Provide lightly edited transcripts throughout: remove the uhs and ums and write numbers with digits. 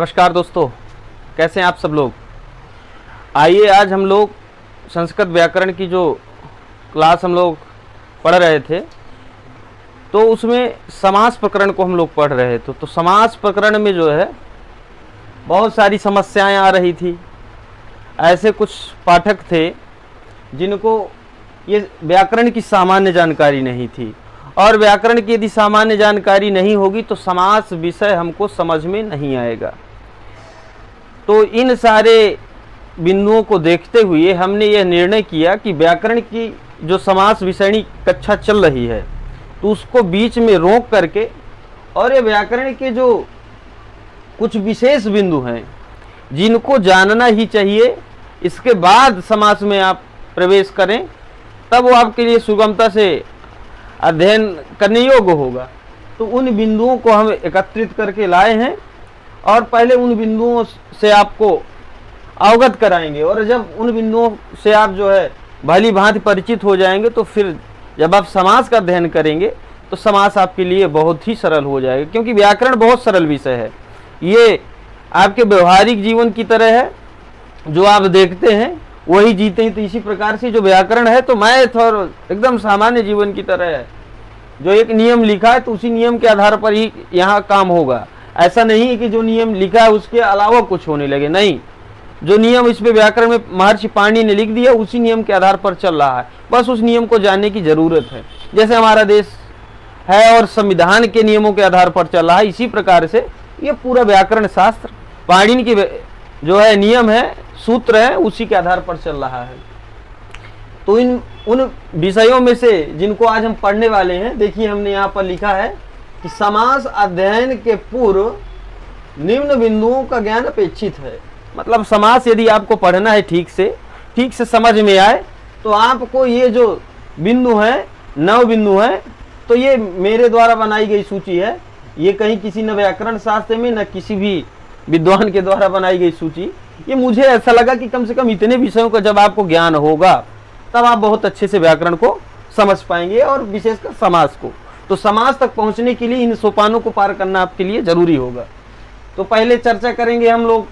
नमस्कार दोस्तों, कैसे हैं आप सब लोग। आइए आज हम लोग संस्कृत व्याकरण की जो क्लास हम लोग पढ़ रहे थे तो उसमें समास प्रकरण को हम लोग पढ़ रहे थे। तो समास प्रकरण में जो है बहुत सारी समस्याएं आ रही थी। ऐसे कुछ पाठक थे जिनको ये व्याकरण की सामान्य जानकारी नहीं थी, और व्याकरण की यदि सामान्य जानकारी नहीं होगी तो समास विषय हमको समझ में नहीं आएगा। तो इन सारे बिंदुओं को देखते हुए हमने यह निर्णय किया कि व्याकरण की जो समास विषयणी कक्षा चल रही है तो उसको बीच में रोक करके और ये व्याकरण के जो कुछ विशेष बिंदु हैं जिनको जानना ही चाहिए, इसके बाद समास में आप प्रवेश करें, तब वो आपके लिए सुगमता से अध्ययन करने योग्य होगा। तो उन बिंदुओं को हम एकत्रित करके लाए हैं और पहले उन बिंदुओं से आपको अवगत कराएंगे, और जब उन बिंदुओं से आप जो है भली भांति परिचित हो जाएंगे तो फिर जब आप समास का अध्ययन करेंगे तो समास आपके लिए बहुत ही सरल हो जाएगा। क्योंकि व्याकरण बहुत सरल विषय है, ये आपके व्यवहारिक जीवन की तरह है, जो आप देखते हैं वही जीते हैं। तो इसी प्रकार से जो व्याकरण है तो मैथ और एकदम सामान्य जीवन की तरह है, जो एक नियम लिखा है तो उसी नियम के आधार पर ही यहाँ काम होगा। ऐसा नहीं है कि जो नियम लिखा है उसके अलावा कुछ होने लगे, नहीं, जो नियम इस पे व्याकरण में महर्षि पाणिनि ने लिख दिया उसी नियम के आधार पर चल रहा है, बस उस नियम को जानने की जरूरत है। जैसे हमारा देश है और संविधान के नियमों के आधार पर चल रहा है, इसी प्रकार से ये पूरा व्याकरण शास्त्र पाणिनि की जो है नियम है, सूत्र है, उसी के आधार पर चल रहा है। तो इन उन विषयों में से जिनको आज हम पढ़ने वाले हैं, देखिए हमने यहाँ पर लिखा है कि समास अध्ययन के पूर्व निम्न बिंदुओं का ज्ञान अपेक्षित है। मतलब समास यदि आपको पढ़ना है ठीक से समझ में आए तो आपको ये जो बिंदु है, 9 बिंदु हैं, तो ये मेरे द्वारा बनाई गई सूची है। ये कहीं किसी न व्याकरण शास्त्र में न किसी भी विद्वान के द्वारा बनाई गई सूची। ये मुझे ऐसा लगा कि कम से कम इतने विषयों का जब आपको ज्ञान होगा तब आप बहुत अच्छे से व्याकरण को समझ पाएंगे, और विशेषकर समास को। तो समास तक पहुंचने के लिए इन सोपानों को पार करना आपके लिए जरूरी होगा। तो पहले चर्चा करेंगे हम लोग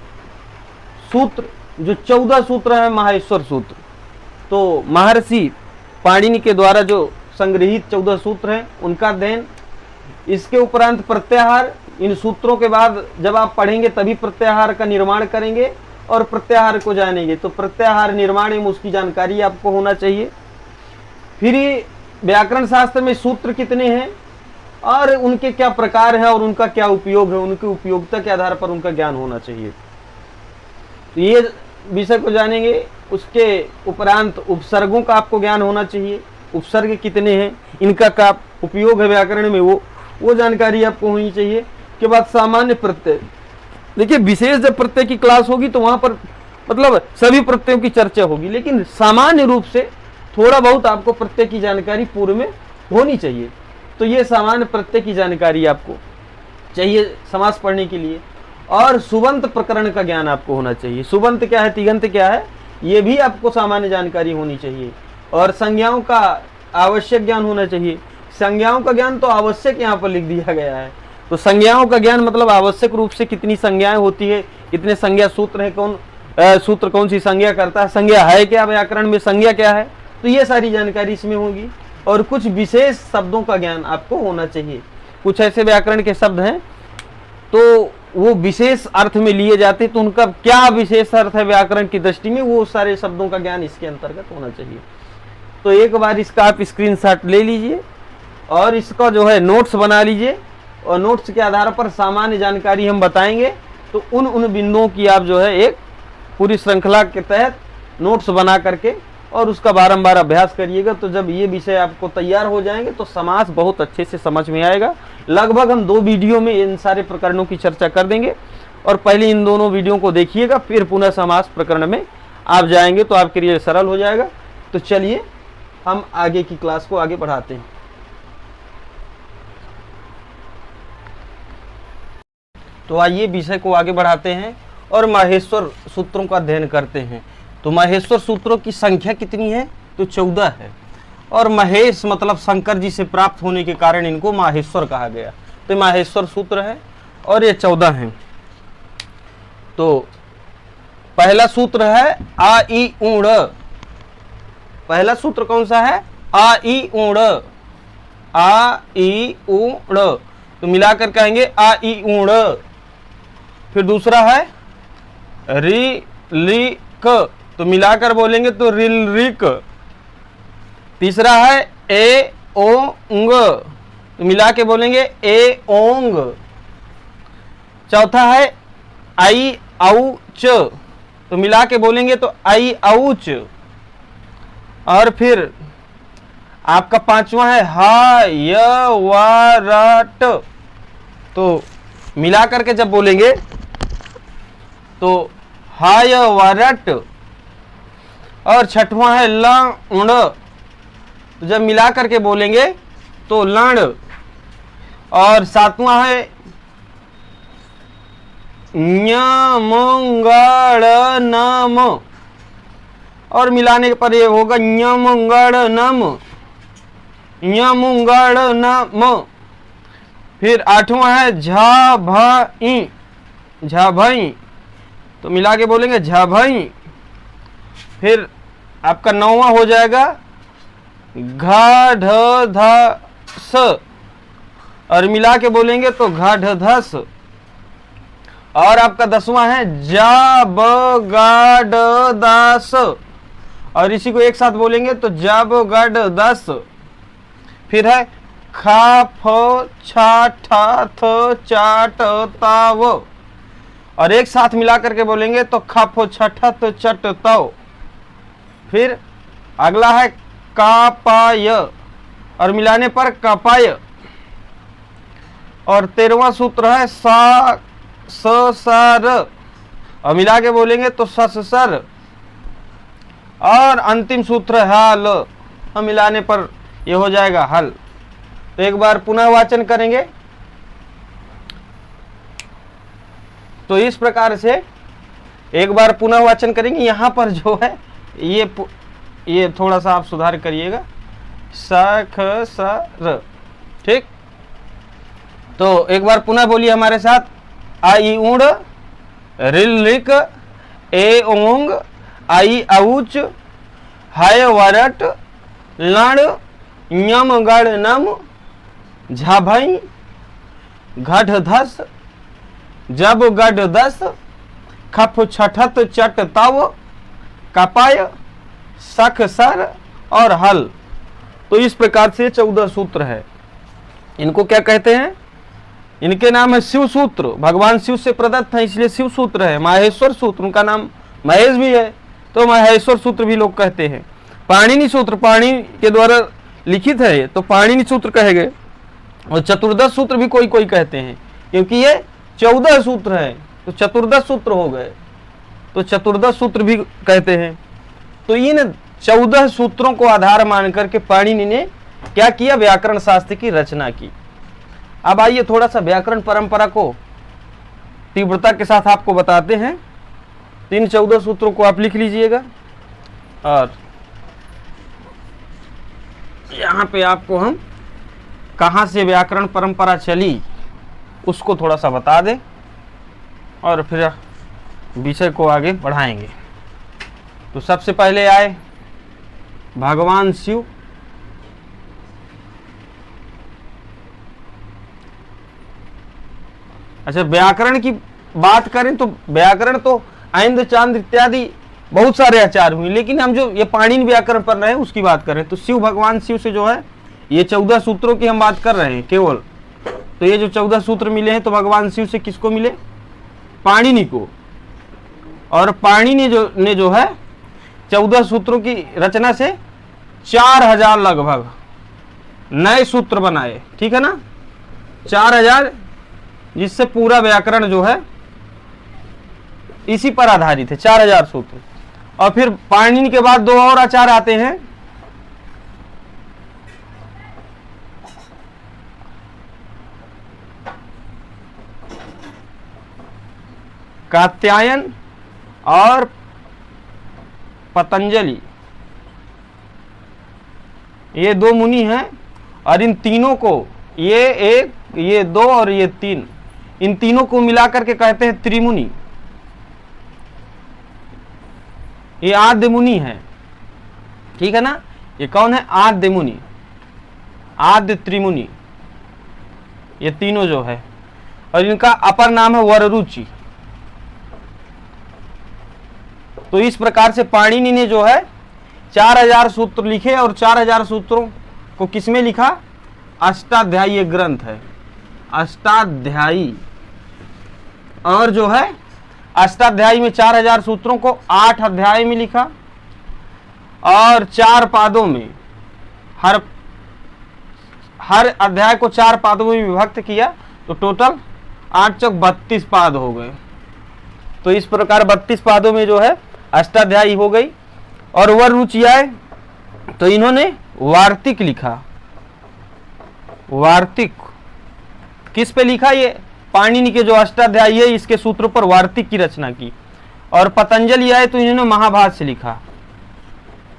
सूत्र, जो 14 सूत्र है माहेश्वर सूत्र। तो महर्षि पाणिनि के द्वारा जो संग्रहित 14 सूत्र हैं उनका अध्ययन, इसके उपरांत प्रत्याहार। इन सूत्रों के बाद जब आप पढ़ेंगे तभी प्रत्याहार का निर्माण करेंगे और प्रत्याहार को जानेंगे। तो प्रत्याहार निर्माण में उसकी जानकारी आपको होना चाहिए। फिर व्याकरण शास्त्र में सूत्र कितने हैं और उनके क्या प्रकार हैं और उनका क्या उपयोग है, उनकी उपयोगिता के आधार पर उनका ज्ञान होना चाहिए। तो ये विषय को जानेंगे। उसके उपरांत उपसर्गों का आपको ज्ञान होना चाहिए, उपसर्ग कितने हैं, इनका क्या उपयोग है व्याकरण में, वो जानकारी आपको होनी चाहिए। के बाद सामान्य प्रत्यय। देखिए विशेष जब प्रत्यय की क्लास होगी तो वहां पर मतलब सभी प्रत्ययों की चर्चा होगी, लेकिन सामान्य रूप से थोड़ा बहुत आपको प्रत्यय की जानकारी पूर्व में होनी चाहिए। तो ये सामान्य प्रत्यय की जानकारी आपको चाहिए समास पढ़ने के लिए। और सुबंत प्रकरण का ज्ञान आपको होना चाहिए। सुबंत क्या है, तिगंत क्या है, ये भी आपको सामान्य जानकारी होनी चाहिए। और संज्ञाओं का आवश्यक ज्ञान होना चाहिए। संज्ञाओं का ज्ञान तो आवश्यक यहाँ पर लिख दिया गया है। तो संज्ञाओं का ज्ञान मतलब आवश्यक रूप से कितनी संज्ञाएं होती है, कितने संज्ञा सूत्र है, सूत्र कौन सी संज्ञा करता है, संज्ञा है क्या, व्याकरण में संज्ञा क्या है, तो ये सारी जानकारी इसमें होगी। और कुछ विशेष शब्दों का ज्ञान आपको होना चाहिए। कुछ ऐसे व्याकरण के शब्द हैं तो वो विशेष अर्थ में लिए जाते, तो उनका क्या विशेष अर्थ है व्याकरण की दृष्टि में, वो सारे शब्दों का ज्ञान इसके अंतर्गत होना चाहिए। तो एक बार इसका आप स्क्रीनशॉट ले लीजिए और इसका जो है नोट्स बना लीजिए, और नोट्स के आधार पर सामान्य जानकारी हम बताएंगे। तो उन बिंदुओं की आप जो है एक पूरी श्रृंखला के तहत नोट्स बना करके और उसका बारंबार अभ्यास करिएगा। तो जब ये विषय आपको तैयार हो जाएंगे तो समास बहुत अच्छे से समझ में आएगा। लगभग हम 2 वीडियो में इन सारे प्रकरणों की चर्चा कर देंगे, और पहले इन दोनों वीडियो को देखिएगा, फिर पुनः समास प्रकरण में आप जाएंगे तो आपके लिए सरल हो जाएगा। तो चलिए हम आगे की क्लास को आगे बढ़ाते हैं। तो आइए विषय को आगे बढ़ाते हैं और माहेश्वर सूत्रों का अध्ययन करते हैं। तो माहेश्वर सूत्रों की संख्या कितनी है, तो 14 है। और महेश मतलब शंकर जी से प्राप्त होने के कारण इनको माहेश्वर कहा गया। तो माहेश्वर सूत्र है और ये 14 हैं। तो पहला सूत्र है आ ई ऊण। पहला सूत्र कौन सा है? आ ई ऊण। आ ई ऊण, तो मिलाकर कहेंगे आ ई ऊण। फिर दूसरा है रि ली क, तो मिलाकर बोलेंगे तो रिल रिक। तीसरा है ए ओंग, तो मिला के बोलेंगे ए ओंग। चौथा है आई आउच, तो मिला के बोलेंगे तो आई आउच। और फिर आपका पांचवा है हा य वा र ट, तो मिला करके जब बोलेंगे तो हा य वा र ट। और छठवां है ल उण, तो जब मिला करके बोलेंगे तो लण। और सातवां है ञ मंगल नम, और मिलाने पर ये होगा ञ मंगल नम, ञ मंगल नम। फिर आठवां है झा भई, झा भई, तो मिला के बोलेंगे झा भई। फिर आपका नौवां हो जाएगा घा ढ ध स, और मिला के बोलेंगे तो घा ढ धस। और आपका 10वां है जा ब गा ड दास, और इसी को एक साथ बोलेंगे तो जब गड 10। फिर है खा फ छा ठा थ चा ट ता व, और एक साथ मिला करके बोलेंगे तो खा फ छा ठा थ चट तव। फिर अगला है का पा य, और मिलाने पर कपाय। और 13वां सूत्र है सा स सा र, और मिला के बोलेंगे तो सस सर। और अंतिम सूत्र है हल, और मिलाने पर यह हो जाएगा हल। तो एक बार पुनः वाचन करेंगे। तो इस प्रकार से एक बार पुनः वाचन करेंगे। यहां पर जो है ये थोड़ा सा आप सुधार करिएगा, स ख स र, ठीक। तो एक बार पुनः बोलिए हमारे साथ, आ ई ऊण, रिल रिक, ए ओंग, आई आउच, हाय वरट, लण, ञम गण नम, झाभई, घट धस, जब गड 10, खफ छठत चट तव, कपाय, सख सर और हल। तो इस प्रकार से 14 सूत्र है। इनको क्या कहते हैं? इनके नाम है शिव सूत्र। भगवान शिव से प्रदत्त है, इसलिए शिव सूत्र है। माहेश्वर सूत्र, उनका नाम महेश भी है, तो माहेश्वर सूत्र भी लोग कहते हैं। पाणिनि सूत्र पाणि के द्वारा लिखित है ये, तो पाणिनि सूत्र कहे गए। और चतुर्दश सूत्र भी कोई कोई कहते हैं, क्योंकि ये 14 सूत्र है, तो चतुर्दश सूत्र हो गए, तो चतुर्दश सूत्र भी कहते हैं। तो इन 14 सूत्रों को आधार मान करके पाणिनि ने क्या किया? व्याकरण शास्त्र की रचना की। अब आइए थोड़ा सा व्याकरण परंपरा को तीव्रता के साथ आपको बताते हैं। इन 14 सूत्रों को आप लिख लीजिएगा, और यहाँ पे आपको हम कहाँ से व्याकरण परंपरा चली उसको थोड़ा सा बता दें, और फिर विषय को आगे बढ़ाएंगे। तो सबसे पहले आए भगवान शिव। अच्छा, व्याकरण की बात करें तो व्याकरण तो ऐन्द्र चांद्र इत्यादि बहुत सारे आचार्य हुए, लेकिन हम जो ये पाणिनि व्याकरण पर रहे हैं उसकी बात करें तो शिव, भगवान शिव से जो है ये 14 सूत्रों की हम बात कर रहे हैं केवल। तो ये जो 14 सूत्र मिले हैं तो भगवान शिव से किसको मिले? पाणिनि को। और पाणिनि ने जो है 14 सूत्रों की रचना से 4000 लगभग नए सूत्र बनाए, ठीक है ना, 4000, जिससे पूरा व्याकरण जो है इसी पर आधारित है, 4000 सूत्र। और फिर पाणिनि के बाद 2 और आचार्य आते हैं, कात्यायन और पतंजलि। ये 2 मुनि हैं, और इन तीनों को, ये 1, ये 2 और ये 3, इन तीनों को मिलाकर के कहते हैं त्रिमुनि। ये आद्य मुनि है, ठीक है ना। ये कौन है? आद्य मुनि, आद्य त्रिमुनि, ये तीनों जो है। और इनका अपर नाम है वररुचि। तो इस प्रकार से पाणिनि ने जो है 4000 सूत्र लिखे, और 4000 सूत्रों को किसमें लिखा? अष्टाध्यायी एक ग्रंथ है, अष्टाध्यायी। और जो है अष्टाध्यायी में 4000 सूत्रों को 8 अध्याय में लिखा, और 4 पादों में, हर अध्याय को 4 पादों में विभक्त किया, तो टोटल 8 चौक 32 पाद हो गए। तो इस प्रकार 32 पादों में जो है अष्टाध्यायी हो गई। और वररुचि आए तो इन्होंने वार्तिक लिखा। वार्तिक किस पे लिखा? ये पाणिनि के जो अष्टाध्यायी है इसके सूत्रों पर वार्तिक की रचना की। और पतंजलि आए तो इन्होंने महाभाष्य लिखा,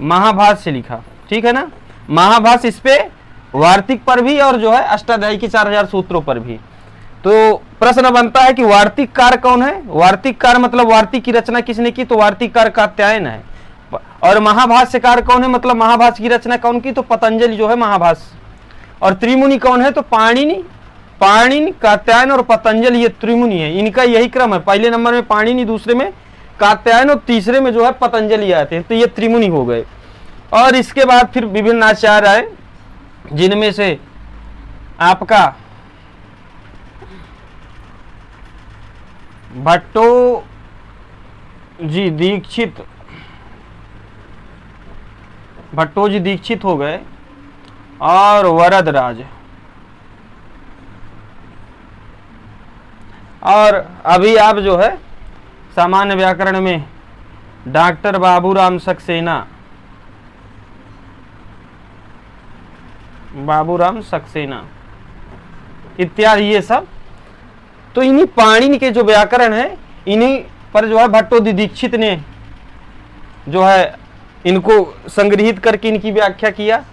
महाभाष्य लिखा, ठीक है ना। महाभाष्य इस पे वार्तिक पर भी, और जो है अष्टाध्यायी की 4000 सूत्रों पर भी। तो प्रश्न बनता है कि वार्तिककार कौन है? वार्तिककार मतलब वार्तिक की रचना किसने की? तो वार्तिककार कात्यायन है। और महाभाष्यकार कौन है? मतलब महाभाष्य की रचना कौन की? तो पतंजलि जो है महाभाष्य। और त्रिमुनि कौन है? तो पाणिनि, पाणिनि, कात्यायन और पतंजलि, ये त्रिमुनि है। इनका यही क्रम है, पहले नंबर में पाणिनि, दूसरे में कात्यायन और तीसरे में जो है पतंजलि आते हैं। तो ये त्रिमुनि हो गए। और इसके बाद फिर विभिन्न आचार्य आए, जिनमें से आपका भट्टो जी दीक्षित, भट्टो जी दीक्षित हो गए, और वरदराज। और अभी आप जो है सामान्य व्याकरण में डॉक्टर बाबूराम सक्सेना, बाबूराम सक्सेना इत्यादि, ये सब तो इन्हीं पाणिनि के जो व्याकरण है इन्हीं पर जो है भट्टो दीक्षित ने जो है इनको संग्रहित करके इनकी व्याख्या किया,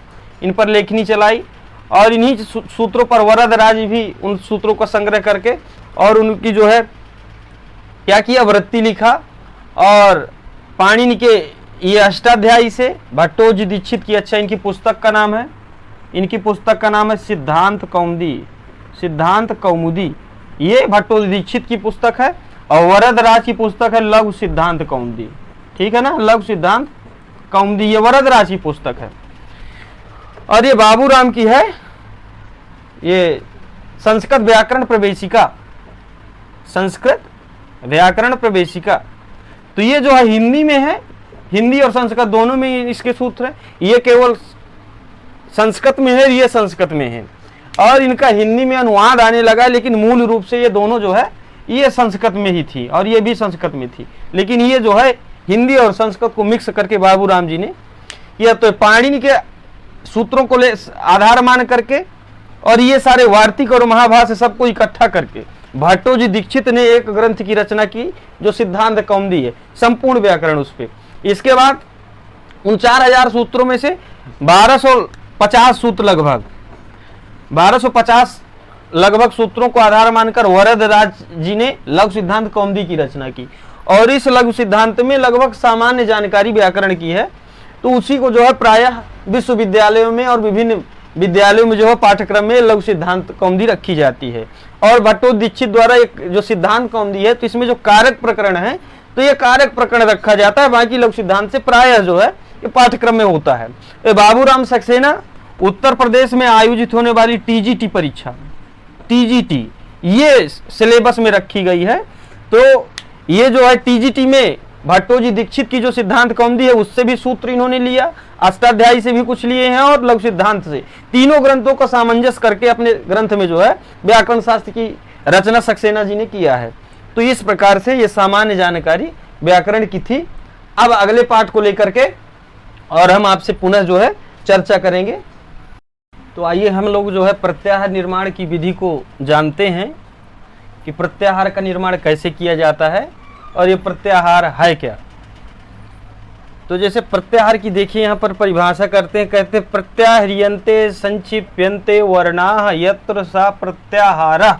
इन पर लेखनी चलाई। और इन्हीं सूत्रों पर वरदराज भी उन सूत्रों का संग्रह करके और उनकी जो है क्या किया? वृत्ति लिखा। और पाणिनि के ये अष्टाध्यायी से भट्टो जी दीक्षित की, अच्छा इनकी पुस्तक का नाम है, इनकी पुस्तक का नाम है सिद्धांत कौमुदी, सिद्धांत कौमुदी, ये भट्टो दीक्षित की पुस्तक है। और वरदराज की पुस्तक है लघु सिद्धांत कौमुदी, ठीक है ना, लघु सिद्धांत कौमुदी, ये वरदराज की पुस्तक है। और ये बाबूराम की है ये संस्कृत व्याकरण प्रवेशिका, संस्कृत व्याकरण प्रवेशिका। तो ये जो है हिंदी में है, हिंदी और संस्कृत दोनों में इसके सूत्र है। ये केवल संस्कृत में है, ये संस्कृत में है, और इनका हिंदी में अनुवाद आने लगा, लेकिन मूल रूप से ये दोनों जो है ये संस्कृत में ही थी, और ये भी संस्कृत में थी। लेकिन ये जो है हिंदी और संस्कृत को मिक्स करके बाबूराम जी ने किया। तो पाणिनि के सूत्रों को ले आधार मान करके, और ये सारे वार्तिक और महाभाष्य सबको इकट्ठा करके भट्टो जी दीक्षित ने एक ग्रंथ की रचना की, जो सिद्धांत कौमुदी है, संपूर्ण व्याकरण उस पे। इसके बाद उन 4000 सूत्रों में से 1250 सूत्र, लगभग 1250 लगभग सूत्रों को आधार मानकर वरदराज जी ने लघु सिद्धांत कौमुदी की रचना की। और इस लघु सिद्धांत में लगभग सामान्य जानकारी व्याकरण की है। तो उसी को जो है प्रायः विश्वविद्यालयों में और विभिन्न विद्यालयों में जो है पाठ्यक्रम में लघु सिद्धांत कौमुदी रखी जाती है। और भट्टो दीक्षित द्वारा एक जो सिद्धांत कौमुदी है, तो इसमें जो कारक प्रकरण है, तो ये कारक प्रकरण रखा जाता है, बाकी लघु सिद्धांत से प्रायः जो है ये पाठ्यक्रम में होता है। बाबूराम सक्सेना उत्तर प्रदेश में आयोजित होने वाली टीजीटी परीक्षा, टीजीटी, ये सिलेबस में रखी गई है। तो ये जो है टीजीटी में भट्टो जी दीक्षित की जो सिद्धांत कौमुदी है उससे भी सूत्र इन्होंने लिया, अष्टाध्यायी से भी कुछ लिए हैं, और लघु सिद्धांत से, तीनों ग्रंथों का सामंजस्य करके अपने ग्रंथ में जो है व्याकरण शास्त्र की रचना सक्सेना जी ने किया है। तो इस प्रकार से ये सामान्य जानकारी व्याकरण की थी। अब अगले पाठ को लेकर के और हम आपसे पुनः जो है चर्चा करेंगे। तो आइए हम लोग जो है प्रत्याहार निर्माण की विधि को जानते हैं कि प्रत्याहार का निर्माण कैसे किया जाता है, और ये प्रत्याहार है क्या। तो जैसे प्रत्याहार की देखिए यहाँ पर परिभाषा करते हैं, कहते हैं प्रत्याह्रियन्ते संक्षिप्यन्ते वर्णाः यत्र सा प्रत्याहारः,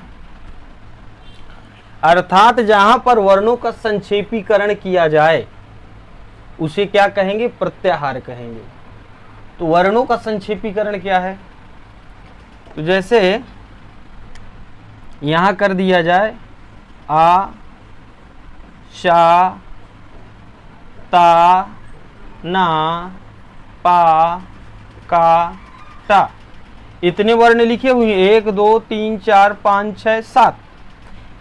अर्थात जहां पर वर्णों का संक्षेपीकरण किया जाए उसे क्या कहेंगे? प्रत्याहार कहेंगे। तो वर्णों का संक्षेपीकरण क्या है? तो जैसे यहां कर दिया जाए आ, शा, ता, ना, पा, का, टा, इतने वर्ण लिखे हुए, 1 2 3 4 5 6 7,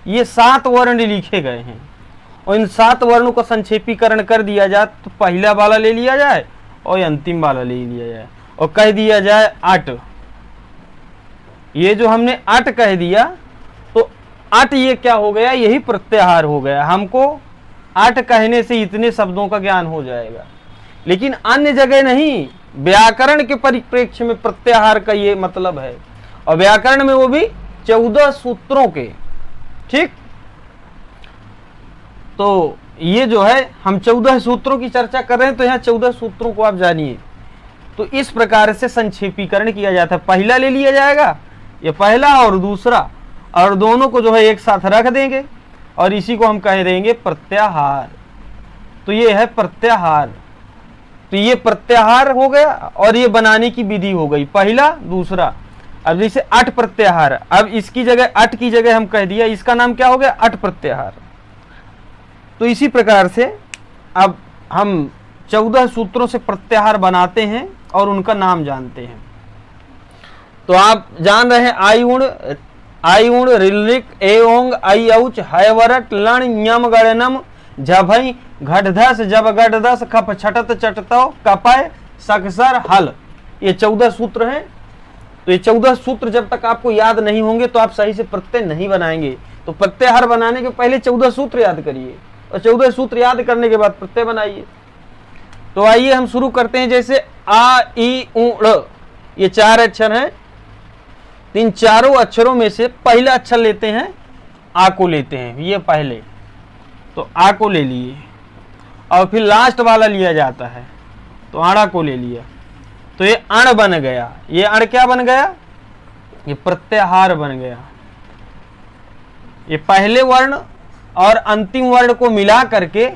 ये 7 वर्ण लिखे गए हैं। और इन 7 वर्णों का संक्षेपीकरण कर दिया जाए तो पहला वाला ले लिया जाए और अंतिम वाला ले लिया जाए और कह दिया जाए 8। ये जो हमने 8 कह दिया तो 8 ये क्या हो गया? यही प्रत्याहार हो गया। हमको 8 कहने से इतने शब्दों का ज्ञान हो जाएगा। लेकिन अन्य जगह नहीं, व्याकरण के परिप्रेक्ष्य में प्रत्याहार का ये मतलब है, और व्याकरण में वो भी 14 सूत्रों के। ठीक, तो ये जो है हम 14 सूत्रों की चर्चा कर रहे हैं, तो यहाँ 14 सूत्रों को आप जानिए। तो इस प्रकार से संक्षेपीकरण किया जाता है। पहला ले लिया जाएगा, ये पहला और दूसरा, और दोनों को जो है एक साथ रख देंगे और इसी को हम कह देंगे प्रत्याहार। तो ये है प्रत्याहार। तो ये प्रत्याहार हो गया और ये बनाने की विधि हो गई, पहला दूसरा। अब जैसे 8 प्रत्याहार, अब इसकी जगह 8 की जगह हम कह दिया, इसका नाम क्या हो गया? 8 प्रत्याहार। तो इसी प्रकार से अब हम 14 सूत्रों से प्रत्याहार बनाते हैं और उनका नाम जानते हैं। तो आप जान रहे हैं आई उण रिलिक एओंग आई औच हैवरट लण ञम गणनम झभई घटधस जब गटदस खप छटत चटतो कपय सकसर हल, ये 14 सूत्र हैं। तो ये 14 सूत्र जब तक आपको याद नहीं होंगे तो आप सही से प्रत्यय नहीं बनाएंगे। तो प्रत्याहार बनाने के पहले 14 सूत्र याद करिए और 14 सूत्र याद करने के बाद प्रत्यय बनाइए। तो आइए हम शुरू करते हैं। जैसे आ ई उ ड़, ये 4 अक्षर हैं। इन चारों अक्षरों में से पहला अक्षर लेते हैं, आ को लेते हैं, ये पहले। तो आ को ले लिए और फिर लास्ट वाला लिया जाता है, तो आड़ा को ले लिया। तो ये अण बन गया। ये अण क्या बन गया? ये प्रत्याहार बन गया। ये पहले वर्ण और अंतिम वर्ण को मिला करके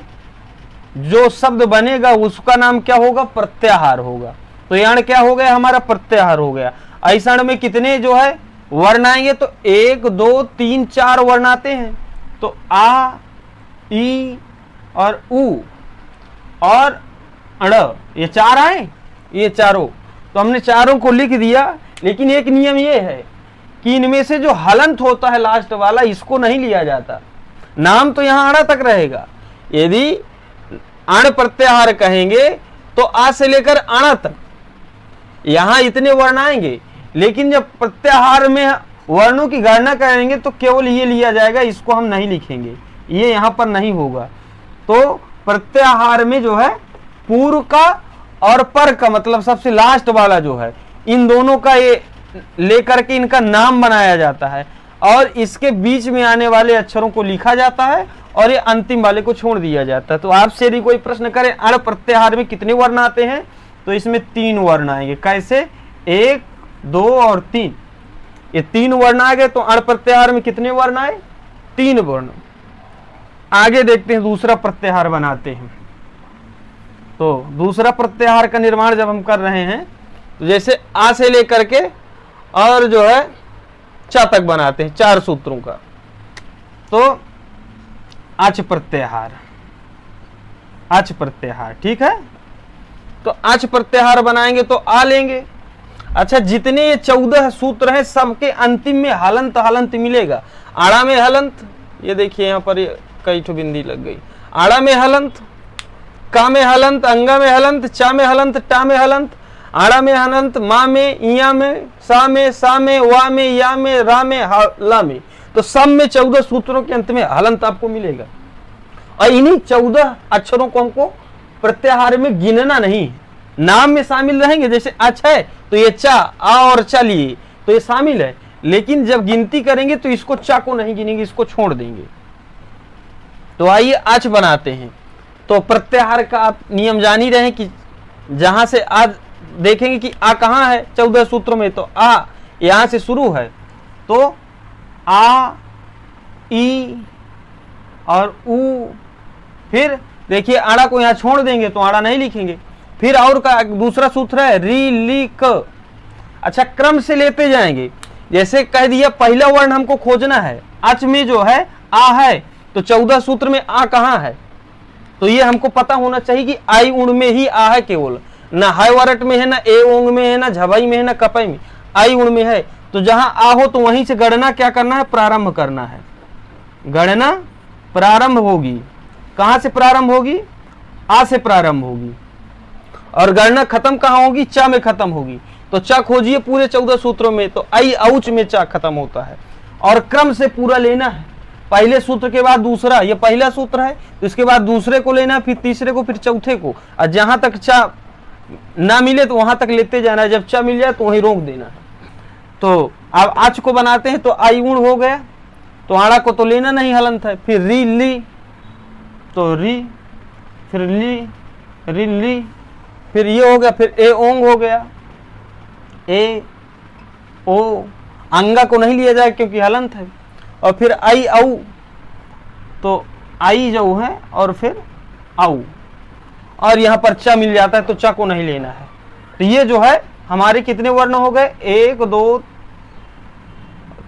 जो शब्द बनेगा उसका नाम क्या होगा? प्रत्याहार होगा। तो ये अण क्या हो गया? हमारा प्रत्याहार हो गया। ऐसा अण में कितने जो है वर्ण आएंगे? तो 1 2 3 4 वर्ण आते हैं। तो आ, ई और उ और अड़, ये 4 आए, ये चारों। तो हमने चारों को लिख दिया। लेकिन एक नियम ये है कि इनमें से जो हलंत होता है लास्ट वाला, इसको नहीं लिया जाता। नाम तो यहां अड़ा तक रहेगा। यदि अण प्रत्याहार कहेंगे तो आ से लेकर अणा तक यहां इतने वर्ण आएंगे। लेकिन जब प्रत्याहार में वर्णों की गणना करेंगे तो केवल ये लिया जाएगा, इसको हम नहीं लिखेंगे, ये यहां पर नहीं होगा। तो प्रत्याहार में जो है पूर्व का और पर का, मतलब सबसे लास्ट वाला जो है, इन दोनों का ये लेकर के इनका नाम बनाया जाता है और इसके बीच में आने वाले अक्षरों को लिखा जाता है और ये अंतिम वाले को छोड़ दिया जाता है। तो आपसे यदि कोई प्रश्न करे अण प्रत्याहार में कितने वर्ण आते हैं, तो इसमें 3 वर्ण आएंगे। कैसे? 1 2 और 3, ये 3 वर्ण आ गए। तो अण प्रत्याहार में कितने वर्ण आए? 3 वर्ण। आगे देखते हैं, दूसरा प्रत्याहार बनाते हैं। तो दूसरा प्रत्याहार का निर्माण जब हम कर रहे हैं तो जैसे आ से लेकर के और जो है च तक बनाते हैं 4 सूत्रों का। तो अच प्रत्याहार, अच प्रत्याहार, ठीक है। तो अच प्रत्याहार बनाएंगे तो आ लेंगे। अच्छा, जितने ये 14 सूत्र हैं सबके अंतिम में हलंत हलंत मिलेगा। आड़ा में हलंत, ये देखिए यहाँ पर कई ठो बिंदी लग गई। आड़ा में हलंत, का में हलंत, अंगा में हलंत, चा में हलंत, टा में हलंत, आड़ा में हलंत, मा में, इया में, सा में, वा में, या में, रा में, ला में। तो सब में 14 सूत्रों के अंत में हलंत आपको मिलेगा। और इन्हीं 14 अक्षरों को हमको प्रत्याहार में गिनना नहीं, नाम में शामिल रहेंगे। जैसे अच है तो ये चा, आ और चा लिए तो ये शामिल है, लेकिन जब गिनती करेंगे तो इसको चा को नहीं गिनेंगे, इसको छोड़ देंगे। तो आइए अच बनाते हैं। तो प्रत्याहार का आप नियम जान ही रहे हैं कि जहां से आज देखेंगे कि आ कहां है 14 सूत्रों में, तो आ यहां से शुरू है। तो आ, ई और उ, फिर देखिए आड़ा को यहाँ छोड़ देंगे तो आड़ा नहीं लिखेंगे। फिर और का दूसरा सूत्र है री ली क। अच्छा, क्रम से लेते जाएंगे। जैसे कह दिया पहला वर्ण हमको खोजना है, अच में जो है आ है, तो 14 सूत्र में आ कहाँ है, तो ये हमको पता होना चाहिए कि आई उण में ही आ है केवल, ना हाय वरट में है, ना ए ओंग में है, ना झबाई में है, ना कपई में, आई उण में है। तो जहां आ हो तो वहीं से गणना क्या करना है, प्रारंभ करना है। गणना प्रारंभ होगी, कहां से प्रारंभ होगी, आ से प्रारंभ होगी, और गणना खत्म कहां होगी, चा में खत्म होगी। तो चा खोजिए पूरे 14 सूत्रों में, तो आई औच में चा खत्म होता है। और क्रम से पूरा लेना है, पहले सूत्र के बाद दूसरा, ये पहला सूत्र है, तो इसके बाद दूसरे को लेना, फिर तीसरे को, फिर चौथे को, और जहां तक चा ना मिले तो वहां तक लेते जाना है, जब चा मिल जाए तो वहीं रोक देना है। तो अब आच को बनाते हैं, तो आई उण हो गया, तो आड़ा को तो लेना नहीं हलंत है। फिर री ली, तो री, फिर ली, री ली, फिर ये हो गया, फिर ए ओंग हो गया, ए ओ, अंगा को नहीं लिया जाए क्योंकि हलंत है। और फिर आई औ, तो आई जो है और फिर औ, और यहाँ पर चा मिल जाता है तो चा को नहीं लेना है। तो ये जो है हमारे कितने वर्ण हो गए, 1 2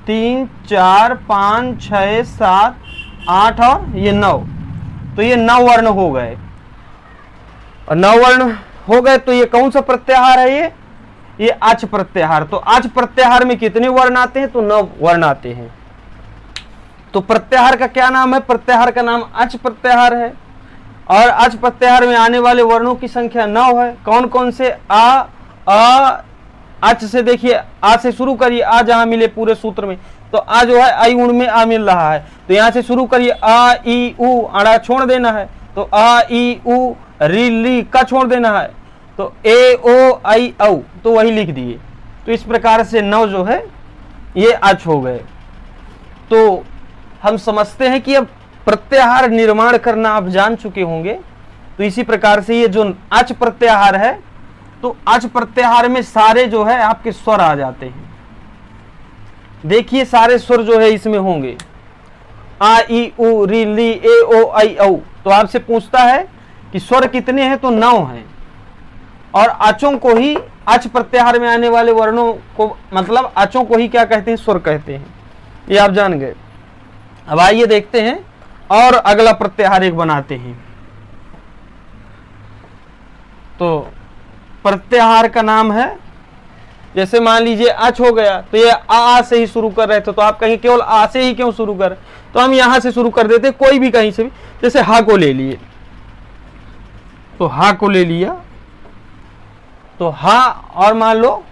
3 4 5 6 7 8 और ये 9, तो ये 9 वर्ण हो गए। और 9 वर्ण हो गए तो ये कौन सा प्रत्याहार है, ये अच प्रत्याहार। तो अच प्रत्याहार में कितने वर्ण आते हैं, तो 9 वर्ण आते हैं। तो प्रत्याहार का क्या नाम है, प्रत्याहार का नाम अच प्रत्याहार है। और अच प्रत्याहार में आने वाले वर्णों की संख्या 9 है। कौन कौन से, आ अच से देखिए, आ से शुरू करिए, आ जहां मिले पूरे सूत्र में, तो आ जो है आई उण में आ मिल रहा है, तो यहां से शुरू करिए, आ ई उ, आड़ा छोड़ देना है, तो आ ई उ, री ली का छोड़ देना है, तो ए ओ आई औ, तो वही लिख दिए। तो इस प्रकार से 9 जो है ये अच हो गए। तो हम समझते हैं कि अब प्रत्याहार निर्माण करना आप जान चुके होंगे। तो इसी प्रकार से ये जो अच प्रत्याहार है, तो अच प्रत्याहार में सारे जो है आपके स्वर आ जाते हैं। देखिए सारे स्वर जो है इसमें होंगे, आ ई उ, री ली, ए ओ आई औ। तो आपसे पूछता है कि स्वर कितने हैं, तो 9 हैं। और अचों को ही, अच प्रत्याहार में आने वाले वर्णों को, मतलब अचों को ही क्या कहते हैं, स्वर कहते हैं। ये आप जान गए। अब आइए देखते हैं और अगला प्रत्याहार एक बनाते हैं। तो प्रत्याहार का नाम है, जैसे मान लीजिए अच हो गया, तो ये आ से ही शुरू कर रहे थे, तो आप कहीं केवल आ से ही क्यों शुरू कर, तो हम यहां से शुरू कर देते, कोई भी कहीं से भी। जैसे हा को ले लिए, तो हा को ले लिया, तो हा, और मान लो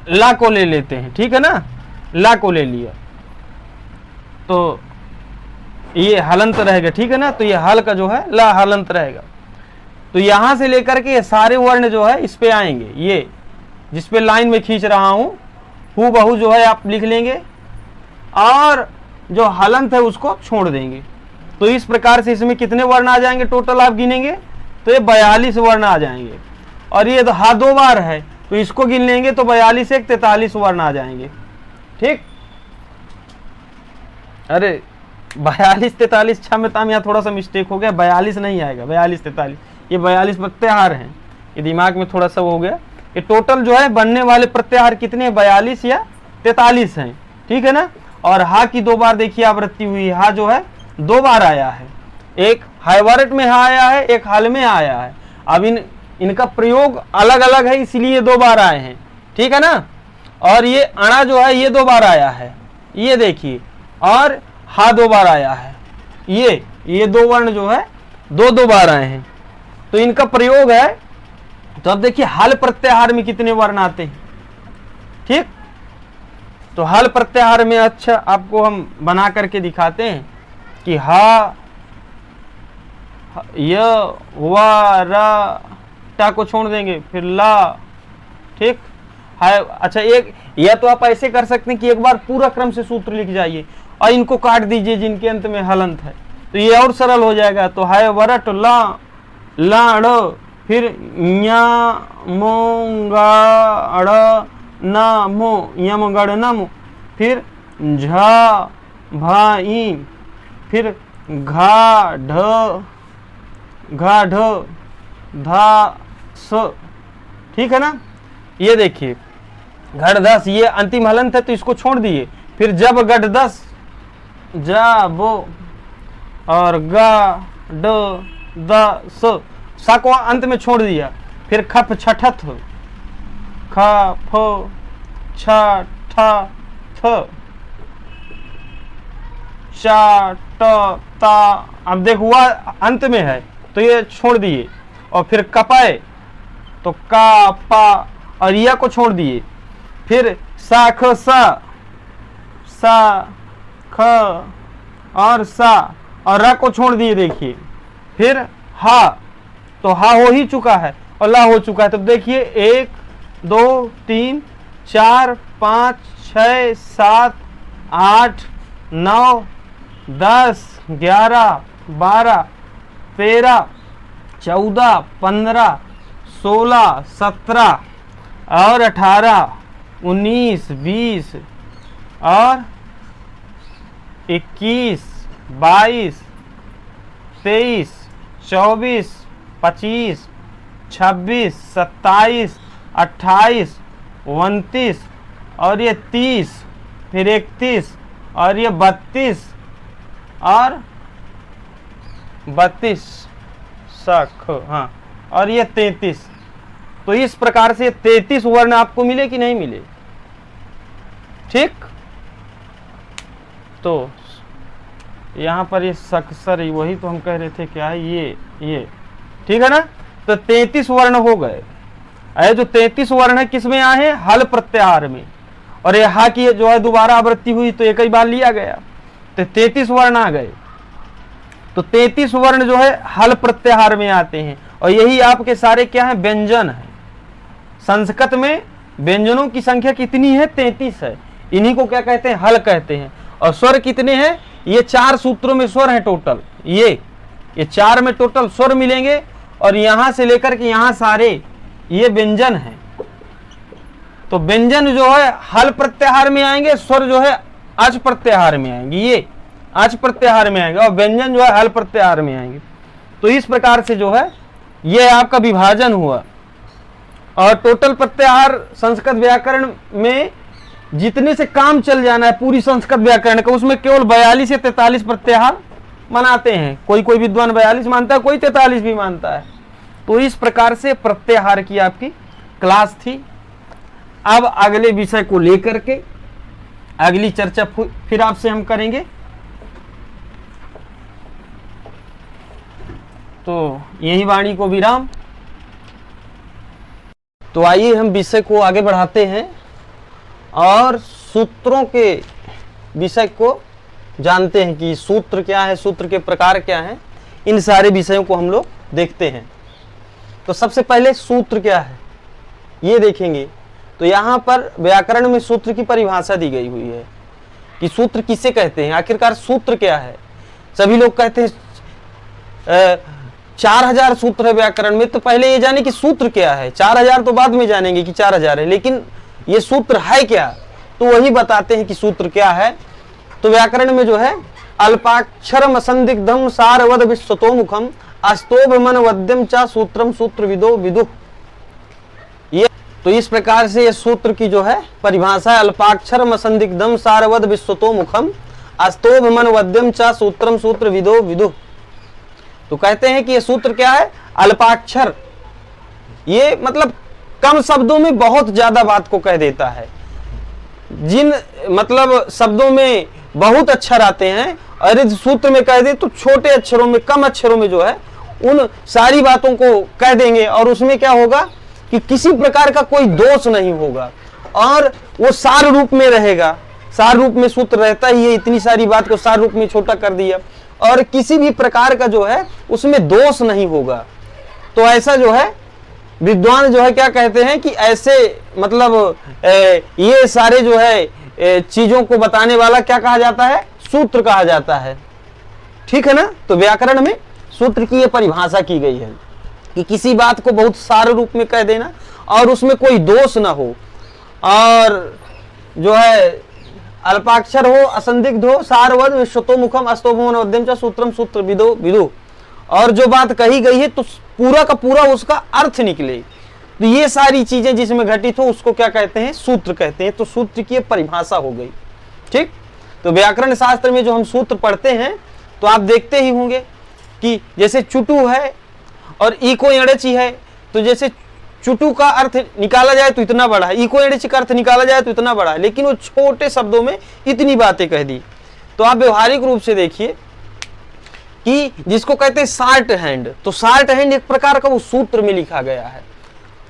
ला को ले लेते हैं, ठीक है ना, ला को ले लिया, तो ये हलंत रहेगा, ठीक है ना। तो ये हल का जो है ला हलंत रहेगा। तो यहां से लेकर के ये सारे वर्ण जो है इस पे आएंगे, ये जिस पे लाइन में खींच रहा हूं हूँ बहू जो है आप लिख लेंगे, और जो हलंत है उसको छोड़ देंगे। तो इस प्रकार से इसमें कितने वर्ण आ जाएंगे टोटल आप गिनेंगे, तो ये 42 वर्ण आ जाएंगे। और ये तो हा 2 बार है, तो इसको गिन लेंगे तो 42 1 43 वर्ण आ जाएंगे, ठीक। अरे 42 43 क्षमता में यहाँ थोड़ा सा मिस्टेक हो गया, 42 नहीं आएगा, 42 43, ये 42 प्रत्याहार हैं, ये दिमाग में थोड़ा सा हो गया। ये टोटल जो है बनने वाले प्रत्याहार कितने, 42 या 43 हैं, ठीक है ना। और हा की 2 बार देखिए आवृत्ति हुई, हा जो है 2 बार आया है, एक हाइवरट में हा आया है, एक हाल में आया है। अब इनका प्रयोग अलग अलग है, इसलिए 2 बार आए हैं, ठीक है ना। और ये अणा जो है ये 2 बार आया है, ये देखिए, और हा 2 बार आया है, ये 2 वर्ण जो है 2 बार आए हैं, तो इनका प्रयोग है। तो अब देखिए हल प्रत्याहार में कितने वर्ण आते हैं, ठीक। तो हल प्रत्याहार में, अच्छा आपको हम बना करके दिखाते हैं कि हा, य, वा, रा, टा को छोड़ देंगे, फिर ला, ठीक है। अच्छा एक या तो आप ऐसे कर सकते हैं कि एक बार पूरा क्रम से सूत्र लिख जाइए और इनको काट दीजिए जिनके अंत में हलंत है, तो ये और सरल हो जाएगा। तो है वरट ला, लाड़, फिर न्या मोंगाड़ ना मो, यम गड़ नम, फिर झ भा ई, फिर घा ढ धा स, ठीक है ना। ये देखिए घड़धस, ये अंतिम हलंत है तो इसको छोड़ दिए। फिर जब गढ़दस, जा बो और गा ड द स, सा को अंत में छोड़ दिया। फिर खप छठथ, ख फ छ ठ थ, चा ट ता, अब देखो हुआ अंत में है तो ये छोड़ दिए। और फिर कपाए तो का पा और या को छोड़ दिए। फिर सा ख सा ख और सा और रा को छोड़ दिए। देखिए फिर हा, तो हा हो ही चुका है और ला हो चुका है। तो देखिए 1 2 3 4 5 6 7 8 9 10 11 12 13 14 15 16 17 और 18 19 20 और 21 22 23 24 25 26 27 28 29 और ये 30, फिर 31 और ये 32 और 32 सख, हाँ, और ये 33। तो इस प्रकार से 33 वर्ण आपको मिले कि नहीं मिले? ठीक। तो यहां पर ये सक्सर, वही तो हम कह रहे थे क्या है, ये ठीक है ना। तो 33 वर्ण हो गए। अरे जो 33 वर्ण है किसमें आए हैं? हल प्रत्याहार में। और ये हा की जो है दोबारा आवृत्ति हुई तो एक ही बार लिया गया, तो 33 वर्ण आ गए। तो 33 वर्ण जो है हल प्रत्याहार में आते हैं और यही आपके सारे क्या है? व्यंजन है। संस्कृत में व्यंजनों की संख्या कितनी है? 33 है। इन्हीं को क्या कहते हैं? हल कहते हैं। और स्वर कितने हैं? ये 4 सूत्रों में स्वर है टोटल। ये 4 में टोटल स्वर मिलेंगे और यहां से लेकर के यहां सारे ये व्यंजन है। तो व्यंजन जो है हल प्रत्याहार में आएंगे, स्वर जो है अच प्रत्याहार में आएंगे। ये अच प्रत्याहार में आएंगे और व्यंजन जो है हल प्रत्याहार में आएंगे। तो इस प्रकार से जो है ये आपका विभाजन हुआ। और टोटल प्रत्याहार संस्कृत व्याकरण में जितने से काम चल जाना है पूरी संस्कृत व्याकरण का, उसमें केवल 42 या 43 प्रत्याहार मनाते हैं। कोई कोई विद्वान 42 मानता है, कोई 43 भी मानता है। तो इस प्रकार से प्रत्याहार की आपकी क्लास थी। अब अगले विषय को लेकर के अगली चर्चा फिर आपसे हम करेंगे। तो यही वाणी को विराम। तो आइए हम विषय को आगे बढ़ाते हैं और सूत्रों के विषय को जानते हैं कि सूत्र क्या है, सूत्र के प्रकार क्या हैं। इन सारे विषयों को हम लोग देखते हैं। तो सबसे पहले सूत्र क्या है ये देखेंगे। तो यहाँ पर व्याकरण में सूत्र की परिभाषा दी गई हुई है कि सूत्र किसे कहते हैं। आखिरकार सूत्र क्या है? सभी लोग कहते हैं 4000 सूत्र है व्याकरण में। तो पहले ये जाने कि सूत्र क्या है। 4000 तो बाद में जानेंगे कि 4000 है, लेकिन ये सूत्र है क्या, तो वही बताते हैं कि सूत्र क्या है। तो व्याकरण में जो है अल्पाक्षरम असंदिग्धम सारवद विश्वतोमुखम अस्तोभ मन वद्यम चा सूत्रम सूत्र विदो विदु। ये तो इस प्रकार से ये सूत्र की जो है परिभाषा है। अल्पाक्षरम असंदिग्धम सारवद विश्वतोमुखम अस्तोभ मन वद्यम चा सूत्रम सूत्र विदो विदु। तो कहते हैं कि ये सूत्र क्या है? अल्पाक्षर। ये मतलब कम शब्दों में बहुत ज्यादा बात को कह देता है। जिन मतलब शब्दों में बहुत अक्षर आते हैं और इस सूत्र में कह दे तो छोटे अक्षरों में, कम अक्षरों में जो है उन सारी बातों को कह देंगे। और उसमें क्या होगा कि किसी प्रकार का कोई दोष नहीं होगा और वो सार रूप में रहेगा। सार रूप में सूत्र रहता ही है। इतनी सारी बात को सार रूप में छोटा कर दिया और किसी भी प्रकार का जो है उसमें दोष नहीं होगा। तो ऐसा जो है विद्वान जो है क्या कहते हैं कि ऐसे मतलब ये सारे जो है चीजों को बताने वाला क्या कहा जाता है? सूत्र कहा जाता है। ठीक है ना। तो व्याकरण में सूत्र की ये परिभाषा की गई है कि किसी बात को बहुत सारे रूप में कह देना और उसमें कोई दोष ना हो और जो है अल्पाक्षर हो, असंदिग्ध हो, सारवद विश्वतोमुखम अस्तोभवन मध्यम च सूत्रम सूत्र विदो विदु, और जो बात कही गई है तो पूरा का पूरा उसका अर्थ निकले। तो ये सारी चीजें जिसमें घटित हो उसको क्या कहते हैं? सूत्र कहते हैं। तो सूत्र की परिभाषा हो गई। ठीक, तो व्याकरण शास्त्र में जो हम सूत्र पढ़ते हैं तो आप देखते ही होंगे कि जैसे चुटू है और इको एड़ची है, तो जैसे चुटू का अर्थ निकाला जाए तो इतना बड़ा है, इको एड़ची का अर्थ निकाला जाए तो इतना बड़ा है, लेकिन वो छोटे शब्दों में इतनी बातें कह दी। तो आप व्यवहारिक रूप से देखिए कि जिसको कहते हैं शार्ट हैंड, तो शार्ट हैंड एक प्रकार का वो सूत्र में लिखा गया है।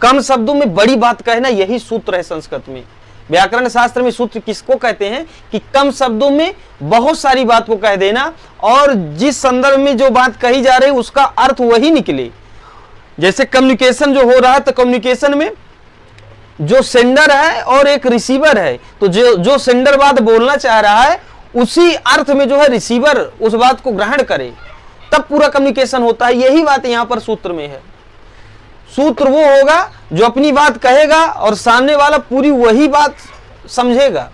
कम शब्दों में बड़ी बात कहना, यही सूत्र है संस्कृत में। व्याकरण शास्त्र में सूत्र किसको कहते हैं? कि कम शब्दों में बहुत सारी बात को कह देना और जिस संदर्भ में जो बात कही जा रही है उसका अर्थ वही निकले। जैसे कम्युनिकेशन जो हो रहा है, तो कम्युनिकेशन में जो सेंडर है और एक रिसीवर है, तो जो सेंडर बात बोलना चाह रहा है उसी अर्थ में जो है रिसीवर उस बात को ग्रहण करे, तब पूरा कम्युनिकेशन होता है। यही बात यहां पर सूत्र में है। सूत्र वो होगा जो अपनी बात कहेगा और सामने वाला पूरी वही बात समझेगा,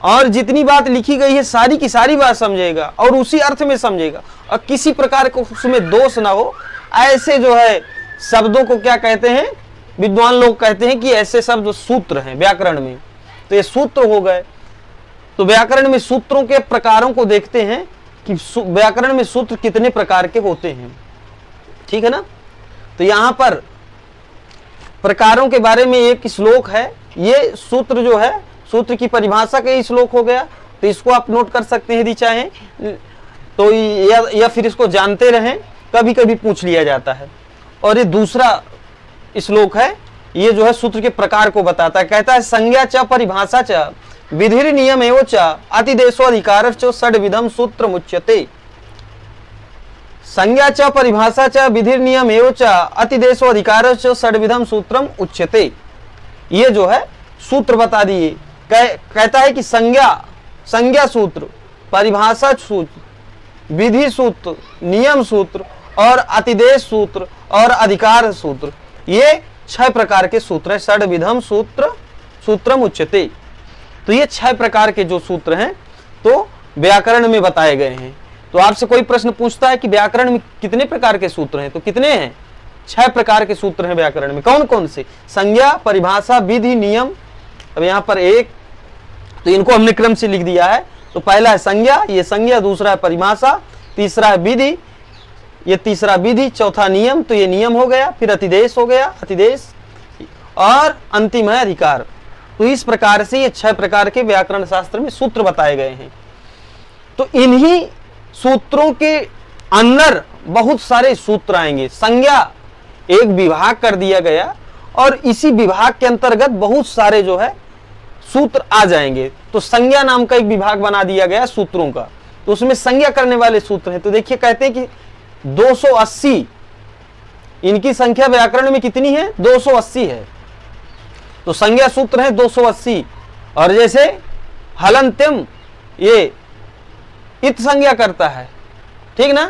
और जितनी बात लिखी गई है सारी की सारी बात समझेगा और उसी अर्थ में समझेगा, और किसी प्रकार को उसमें दोष ना हो। ऐसे जो है शब्दों को क्या कहते हैं? विद्वान लोग कहते हैं कि ऐसे शब्द सूत्र हैं व्याकरण में। तो ये सूत्र हो गए। तो व्याकरण में सूत्रों के प्रकारों को देखते हैं कि व्याकरण में सूत्र कितने प्रकार के होते हैं। ठीक है ना? तो यहां पर प्रकारों के बारे में एक श्लोक है। ये सूत्र जो है, सूत्र की परिभाषा का श्लोक हो गया, तो इसको आप नोट कर सकते हैं यदि चाहें तो, या फिर इसको जानते रहें, कभी कभी पूछ लिया जाता है। और ये दूसरा श्लोक है, ये जो है सूत्र के प्रकार को बताता है। कहता है संज्ञा च परिभाषा च विधिर नियम एवं च अतिदेशो अधिकार च षड्विधम सूत्र मुच्यते। संज्ञा च परिभाषा च विधिर नियम एवं च अतिदेशो अधिकार च षड्विधम सूत्रम उच्यते। ये जो है सूत्र बता दिए। कहता है कि संज्ञा सूत्र, परिभाषा सूत्र, विधि सूत्र, नियम सूत्र और अतिदेश सूत्र और अधिकार सूत्र, ये 6 प्रकार के सूत्र हैं। षड्विधम सूत्रम उच्यते। तो ये 6 प्रकार के जो सूत्र हैं तो व्याकरण में बताए गए हैं। तो आपसे कोई प्रश्न पूछता है कि व्याकरण में कितने प्रकार के सूत्र हैं, तो कितने हैं? 6 प्रकार के सूत्र हैं व्याकरण में। कौन कौन से? संज्ञा, परिभाषा, विधि, नियम। अब यहाँ पर एक, तो इनको हमने क्रम से लिख दिया है। तो पहला है संज्ञा, ये संज्ञा, दूसरा है परिभाषा, तीसरा है विधि, ये तीसरा विधि, चौथा नियम, तो ये नियम हो गया, फिर अतिदेश हो गया, अतिदेश, और अंतिम है अधिकार। तो इस प्रकार से ये 6 प्रकार के व्याकरण शास्त्र में सूत्र बताए गए हैं। तो इन्हीं सूत्रों के अंदर बहुत सारे सूत्र आएंगे। संज्ञा एक विभाग कर दिया गया और इसी विभाग के अंतर्गत बहुत सारे जो है सूत्र आ जाएंगे। तो संज्ञा नाम का एक विभाग बना दिया गया सूत्रों का, तो उसमें संज्ञा करने वाले सूत्र हैं। तो देखिए कहते हैं कि 280 इनकी संख्या व्याकरण में कितनी है? 280 है। तो संज्ञा सूत्र है 280। और जैसे हलंत्यम, ये इत संज्ञा करता है, ठीक ना?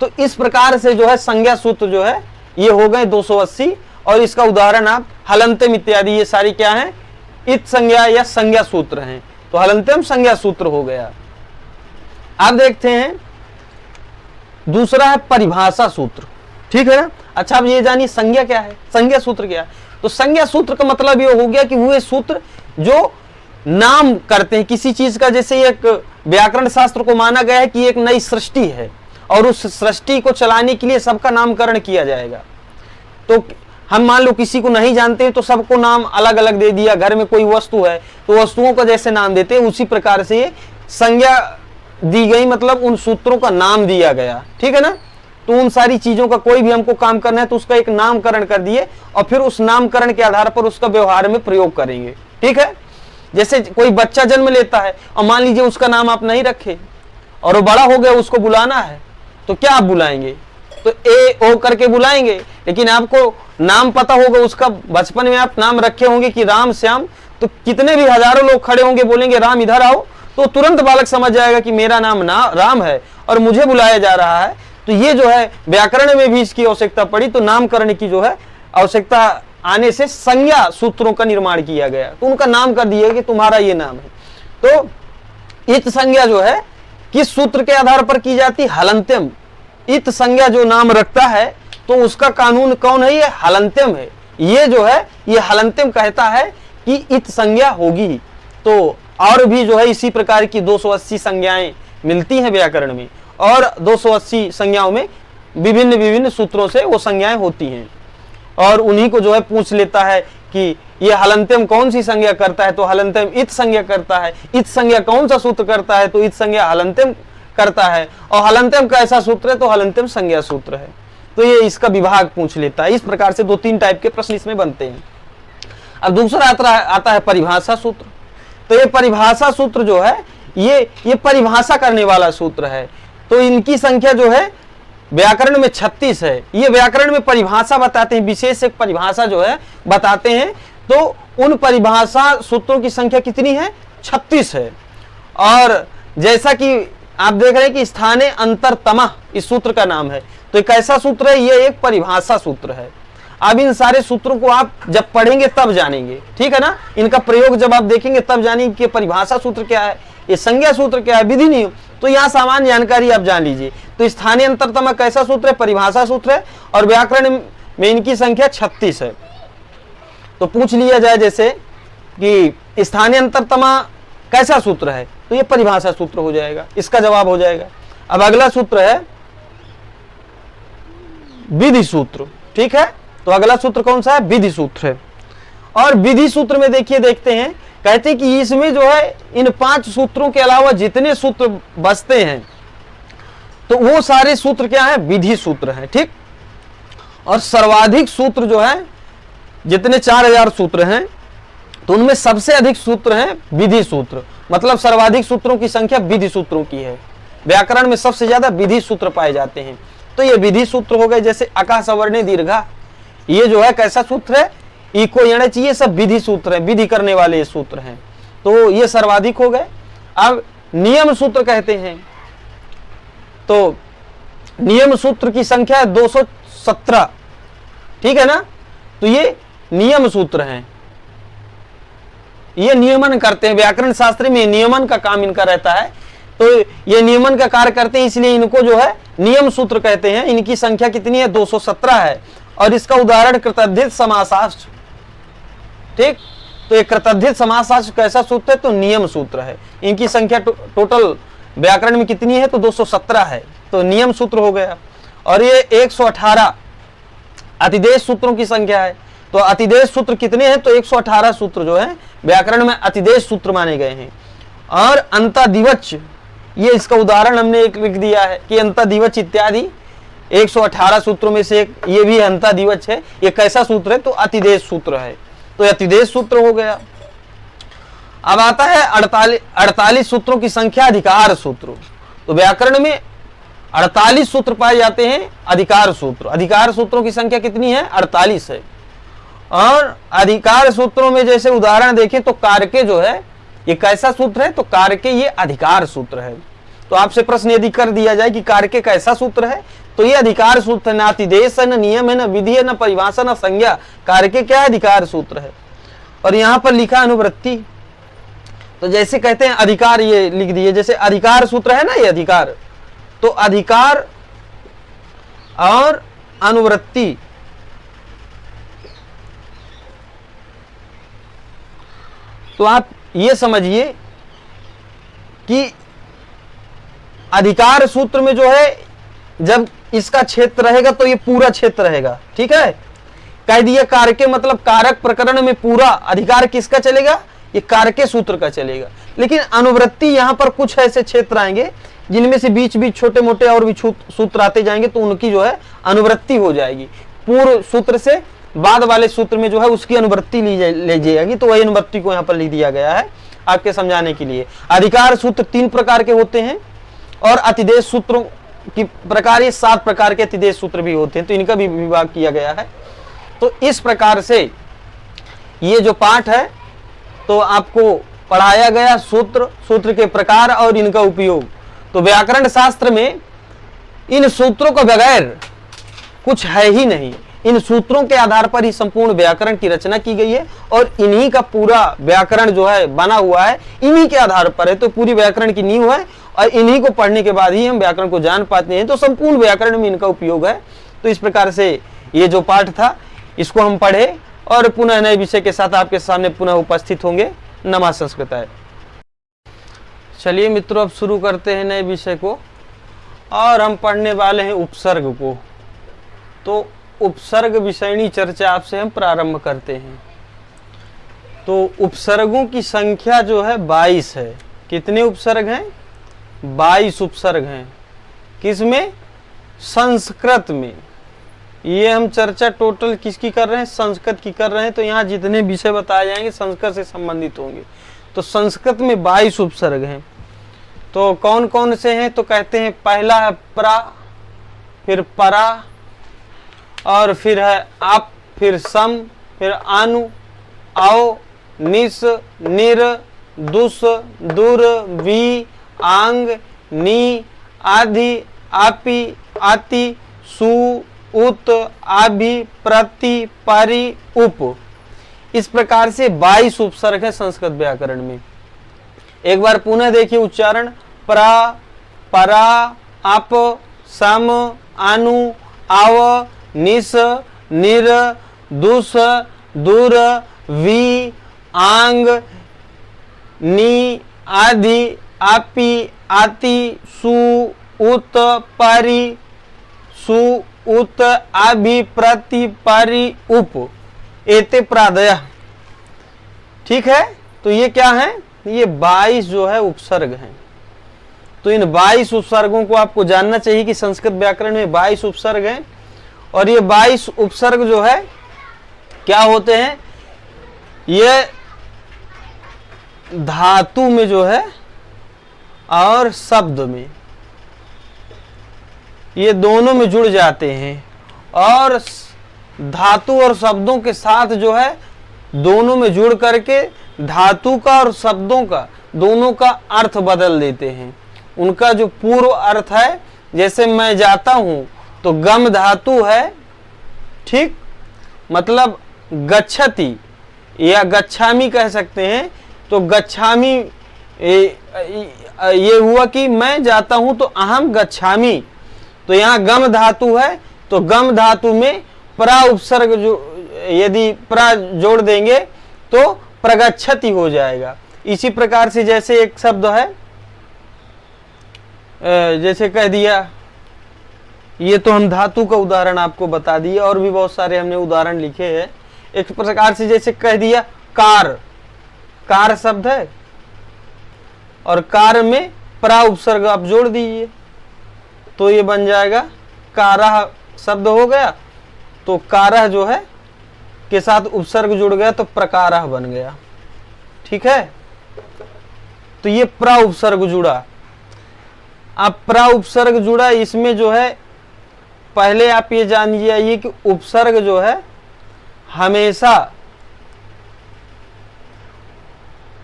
तो इस प्रकार से जो है संज्ञा सूत्र जो है ये हो गए 280। और इसका उदाहरण आप हलंत्यम इत्यादि, ये सारी क्या है? इत संज्ञा या संज्ञा सूत्र हैं। तो हलंत्यम संज्ञा सूत्र हो गया। आप देखते हैं दूसरा है परिभाषा सूत्र। ठीक है ना? अच्छा, अब ये जानिए संज्ञा क्या है, संज्ञा सूत्र क्या है। तो संज्ञा सूत्र का मतलब ये हो गया कि वो सूत्र जो नाम करते हैं किसी चीज का। जैसे एक व्याकरण शास्त्र को माना गया है कि एक नई सृष्टि है और उस सृष्टि को चलाने के लिए सबका नामकरण किया जाएगा। तो हम मान लो किसी को नहीं जानते हैं तो सबको नाम अलग अलग दे दिया। घर में कोई वस्तु है तो वस्तुओं को जैसे नाम देते हैं उसी प्रकार से ये संज्ञा दी गई, मतलब उन सूत्रों का नाम दिया गया। ठीक है ना? तो उन सारी चीजों का कोई भी हमको काम करना है तो उसका एक नामकरण कर दिए और फिर उस नामकरण के आधार पर उसका व्यवहार में प्रयोग करेंगे। ठीक है? जैसे कोई बच्चा जन्म लेता है और मान लीजिए उसका नाम आप नहीं रखे और वो बड़ा हो गया, उसको बुलाना है, तो क्या आप बुलाएंगे? तो ए ओ करके बुलाएंगे। लेकिन आपको नाम पता होगा उसका, बचपन में आप नाम रखे होंगे कि राम श्याम, तो कितने भी हजारों लोग खड़े होंगे बोलेंगे राम इधर आओ, तो तुरंत बालक समझ जाएगा कि मेरा नाम राम है और मुझे बुलाया जा रहा है। तो ये जो है व्याकरण में भी इसकी आवश्यकता पड़ी, तो नामकरण की जो है आवश्यकता आने से संज्ञा सूत्रों का निर्माण किया गया। तो उनका नाम कर दिया कि तुम्हारा ये नाम है। तो इत संज्ञा जो है किस सूत्र के आधार पर की जाती है? हलंत्यम। इत संज्ञा जो नाम रखता है तो उसका कानून कौन है? ये हलंत्यम है। ये जो है ये हलंत्यम कहता है कि इत संज्ञा होगी। तो और भी जो है इसी प्रकार की 280 संज्ञाएं मिलती हैं व्याकरण में, और 280 संज्ञाओं में विभिन्न विभिन्न सूत्रों से वो संज्ञाएं होती हैं, और उन्हीं को जो है पूछ लेता है कि ये हलंत्यम कौन सी संज्ञा करता है? तो हलंत्यम इत संज्ञा करता है। इत संज्ञा कौन सा सूत्र करता है? तो इत संज्ञा हलंत्यम करता है। और हलंत्यम कैसा सूत्र है? तो हलंत्यम संज्ञा सूत्र है। तो ये इसका विभाग पूछ लेता है। इस प्रकार से 2-3 टाइप के प्रश्न इसमें बनते हैं। अब दूसरा आता है परिभाषा सूत्र। तो ये परिभाषा सूत्र जो है ये परिभाषा करने वाला सूत्र है। तो इनकी संख्या जो है व्याकरण में 36 है। ये व्याकरण में परिभाषा बताते हैं, विशेष एक परिभाषा जो है बताते हैं। तो उन परिभाषा सूत्रों की संख्या कितनी है? 36 है। और जैसा कि आप देख रहे हैं कि स्थाने अंतरतमा इस सूत्र का नाम है। तो एक ऐसा सूत्र है, ये एक परिभाषा सूत्र है। अब इन सारे सूत्रों को आप जब पढ़ेंगे तब जानेंगे, ठीक है ना। इनका प्रयोग जब आप देखेंगे तब जानेंगे कि परिभाषा सूत्र क्या है, ये संज्ञा सूत्र क्या है, विधि नियम। तो यहाँ सामान्य जानकारी आप जान लीजिए। तो स्थानीय अंतरतमा कैसा सूत्र है? परिभाषा सूत्र है। और व्याकरण में इनकी संख्या 36 है। तो पूछ लिया जाए जैसे कि स्थानीय अंतरतमा कैसा सूत्र है, तो ये परिभाषा सूत्र हो जाएगा, इसका जवाब हो जाएगा। अब अगला सूत्र है विधि सूत्र, ठीक है। तो अगला सूत्र कौन सा है? विधि सूत्र है। और विधि सूत्र में देखते हैं, कहते हैं कि इसमें जो है इन 5 सूत्रों के अलावा जितने सूत्र बचते हैं तो वो सारे सूत्र क्या है? विधि सूत्र है, ठीक। और सर्वाधिक सूत्र जो है, जितने 4000 सूत्र हैं, तो उनमें सबसे अधिक सूत्र हैं विधि सूत्र। मतलब सर्वाधिक सूत्रों की संख्या विधि सूत्रों की है। व्याकरण में सबसे ज्यादा विधि सूत्र पाए जाते हैं। तो ये विधि सूत्र हो गए। जैसे अका सवर्णे दीर्घा, ये जो है कैसा सूत्र है? इको यणच, ये सब विधि सूत्र है, विधि करने वाले सूत्र हैं। तो ये सर्वाधिक हो गए। अब नियम सूत्र कहते हैं। तो नियम सूत्र की संख्या है 217, ठीक है ना। तो ये नियम सूत्र हैं, ये नियमन करते हैं। व्याकरण शास्त्र में नियमन का काम इनका रहता है। तो ये नियमन का कार्य करते हैं, इसलिए इनको जो है नियम सूत्र कहते हैं। इनकी संख्या कितनी है? 217 है। और इसका उदाहरण कृतद्धित समासाश्च, ठीक। तो ये कृतद्धित समासाश्च कैसा सूत्र है? तो नियम सूत्र है। इनकी संख्या टोटल व्याकरण में कितनी है? तो 217 है। तो नियम सूत्र हो गया। और ये 118 अतिदेश सूत्रों की संख्या है। तो अतिदेश सूत्र कितने हैं? तो 118 सूत्र जो है व्याकरण में अतिदेश सूत्र माने गए हैं। और अंतादिवच, ये इसका उदाहरण हमने एक लिख दिया है कि अंतादिवच इत्यादि 118 सूत्रों में से एक ये भी अंतादिवच है। ये कैसा सूत्र है? तो अतिदेश सूत्र है। तो अतिदेश सूत्र हो गया। अब आता है 48 सूत्रों की संख्या अधिकार सूत्र। तो व्याकरण में 48 सूत्र पाए जाते हैं अधिकार सूत्र। अधिकार सूत्रों की संख्या कितनी है? 48 है। और अधिकार सूत्रों में जैसे उदाहरण देखें तो कारके जो है ये कैसा सूत्र है? तो कारके ये अधिकार सूत्र है। तो आपसे प्रश्न यदि कर दिया जाए कि कारके कैसा सूत्र है, तो ये अधिकार सूत्र है। न अतिदेश है, न नियम है, न विधि है, न परिभाषा, न संज्ञा। कारके क्या है? अधिकार सूत्र है। और यहां पर लिखा अनुवृत्ति। तो जैसे कहते हैं अधिकार, ये लिख दिए। जैसे अधिकार सूत्र है ना, ये अधिकार। तो अधिकार और अनुवृत्ति, तो आप ये समझिए कि अधिकार सूत्र में जो है जब इसका क्षेत्र रहेगा तो ये पूरा क्षेत्र रहेगा, ठीक है। कह दिया कारके मतलब कारक प्रकरण में पूरा अधिकार किसका चलेगा? ये कारके सूत्र का चलेगा। लेकिन अनुवृत्ति यहां पर कुछ ऐसे क्षेत्र आएंगे जिनमें से बीच बीच छोटे मोटे और भी सूत्र आते जाएंगे, तो उनकी जो है अनुवृत्ति हो जाएगी। पूर्व सूत्र से बाद वाले सूत्र में जो है उसकी अनुवृत्ति ले जाएगी। तो वही अनुवृत्ति को यहाँ पर लिख दिया गया है आपके समझाने के लिए। अधिकार सूत्र 3 प्रकार के होते हैं और अतिदेश सूत्रों की प्रकार ये 7 प्रकार के अतिदेश सूत्र भी होते हैं। तो इनका भी विभाग किया गया है। तो इस प्रकार से ये जो पाठ है तो आपको पढ़ाया गया सूत्र के प्रकार और इनका उपयोग। तो व्याकरण शास्त्र में इन सूत्रों के बगैर कुछ है ही नहीं। इन सूत्रों के आधार पर ही संपूर्ण व्याकरण की रचना की गई है और इन्हीं का पूरा व्याकरण जो है बना हुआ है, इन्हीं के आधार पर है। तो पूरी व्याकरण की नींव है और इन्हीं को पढ़ने के बाद ही हम व्याकरण को जान पाते हैं। तो संपूर्ण व्याकरण में इनका उपयोग है। तो इस प्रकार से ये जो पाठ था इसको हम पढ़े और पुनः नए विषय के साथ आपके सामने पुनः उपस्थित होंगे। नमः संस्कृताय। चलिए मित्रों, अब शुरू करते हैं नए विषय को और हम पढ़ने वाले हैं उपसर्ग को। तो उपसर्ग विषयनी चर्चा आपसे हम प्रारंभ करते हैं। तो उपसर्गों की संख्या जो है 22 है। कितने उपसर्ग हैं? 22 उपसर्ग हैं। किसमें? संस्कृत में। ये हम चर्चा टोटल किसकी कर रहे हैं? संस्कृत की कर रहे हैं। तो यहाँ जितने विषय बताए जाएंगे संस्कृत से संबंधित होंगे। तो संस्कृत में 22 उपसर्ग हैं। तो कौन कौन से हैं? तो कहते हैं पहला है प्रा, फिर परा, और फिर है आप, फिर सम, फिर आनु, आओ, निस, निर, दुस, दुर, वी, आंग, नी, आधि, आपी, आति, सु, उत, आभि, प्रति, परि, उप। इस प्रकार से 22 उपसर्ग है संस्कृत व्याकरण में। एक बार पुनः देखिए उच्चारण। प्रा, परा, अप, सम, आनु, आव, निस, निर, दुस, दुर, वी, आंग, नी, आधि, आपी, आति, सु, उत, परि, सु, उत, आभि, प्रति, परि, उप। एते प्रादय। ठीक है। तो ये क्या है? ये 22 जो है उपसर्ग हैं। तो इन 22 उपसर्गों को आपको जानना चाहिए कि संस्कृत व्याकरण में 22 उपसर्ग हैं। और ये 22 उपसर्ग जो है क्या होते हैं? ये धातु में जो है और शब्द में, ये दोनों में जुड़ जाते हैं। और धातु और शब्दों के साथ जो है दोनों में जुड़ करके धातु का और शब्दों का दोनों का अर्थ बदल देते हैं। उनका जो पूर्व अर्थ है, जैसे मैं जाता हूं तो गम धातु है, ठीक, मतलब गच्छति या गच्छामि कह सकते हैं। तो गच्छामि ये हुआ कि मैं जाता हूं तो अहम गच्छामि। तो यहाँ गम धातु है तो गम धातु में प्रा उपसर्ग जो यदि प्रा जोड़ देंगे तो प्रगच्छति हो जाएगा। इसी प्रकार से जैसे एक शब्द है, जैसे कह दिया, ये तो हम धातु का उदाहरण आपको बता दिए और भी बहुत सारे हमने उदाहरण लिखे हैं। एक प्रकार से जैसे कह दिया कार, कार शब्द है और कार में प्रा उपसर्ग आप जोड़ दीजिए तो ये बन जाएगा कारह शब्द हो गया। तो कारह जो है के साथ उपसर्ग जुड़ गया तो प्रकारह बन गया। ठीक है। तो ये प्रा उपसर्ग जुड़ा। अब प्रा उपसर्ग जुड़ा, इसमें जो है पहले आप ये जान जाइए कि उपसर्ग जो है हमेशा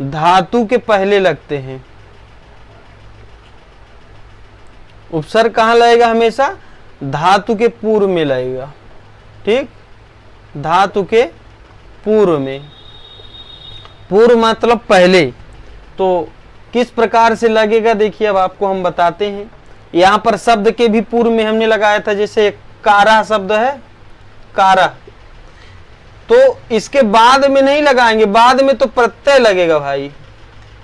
धातु के पहले लगते हैं। उपसर्ग कहाँ लगेगा? हमेशा धातु के पूर्व में लगेगा। ठीक, धातु के पूर्व में। पूर्व मतलब पहले। तो किस प्रकार से लगेगा देखिए, अब आपको हम बताते हैं। यहां पर शब्द के भी पूर्व में हमने लगाया था, जैसे कारा शब्द है, कारा, तो इसके बाद में नहीं लगाएंगे, बाद में तो प्रत्यय लगेगा भाई।